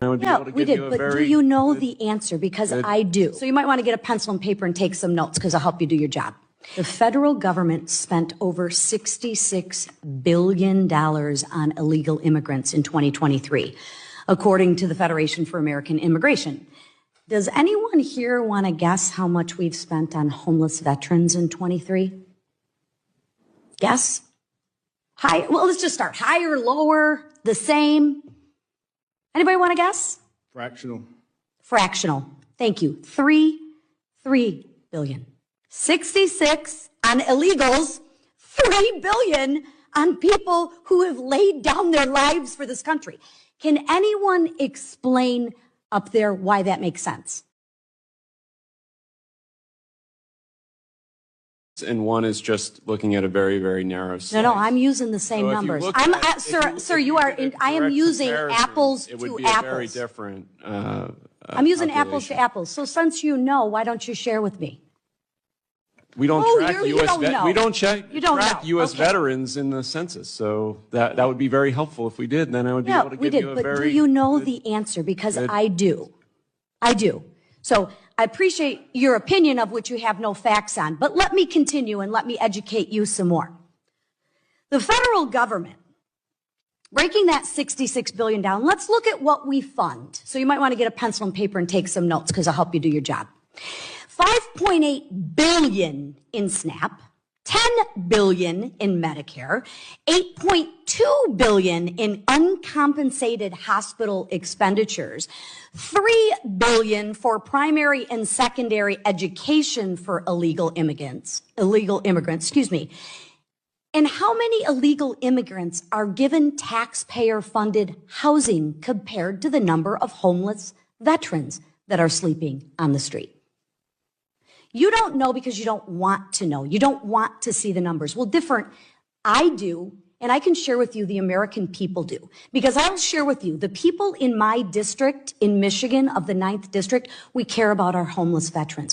I would be able to give you a very do you know the answer? Because I do. So you might want to get a pencil and paper and take some notes because I'll help you do your job. The federal government spent over $66 billion on illegal immigrants in 2023, according to the Federation for American Immigration. Does anyone here want to guess how much we've spent on homeless veterans in 23? Guess? High? Well, let's just start. Higher, lower, the same? Anybody want to guess? Fractional. Fractional. Thank you. 3 billion. 66 on illegals, 3 billion on people who have laid down their lives for this country. Can anyone explain up there why that makes sense? And one is just looking at a very, very narrow slice. No, I'm using the same numbers. Sir, you are. I am using apples to apples. It would be a very different. I'm using apples to apples. So since you know, why don't you share with me? We don't track U.S. We don't track U.S. veterans in the census, so that would be very helpful if we did. And then I would be able to give you a very. But do you know the answer? Because I do. I do. So I appreciate your opinion of which you have no facts on, but let me continue and let me educate you some more. The federal government, breaking that $66 billion down, let's look at what we fund. So you might want to get a pencil and paper and take some notes because I'll help you do your job. 5.8 billion in SNAP, 10 billion in Medicare, 8.2 billion in uncompensated hospital expenditures, 3 billion for primary and secondary education for illegal immigrants, And how many illegal immigrants are given taxpayer-funded housing compared to the number of homeless veterans that are sleeping on the street? You don't know because you don't want to know. You don't want to see the numbers. Well, I do, and I can share with you the American people do. Because I'll share with you, the people in my district in Michigan of the 9th district, we care about our homeless veterans.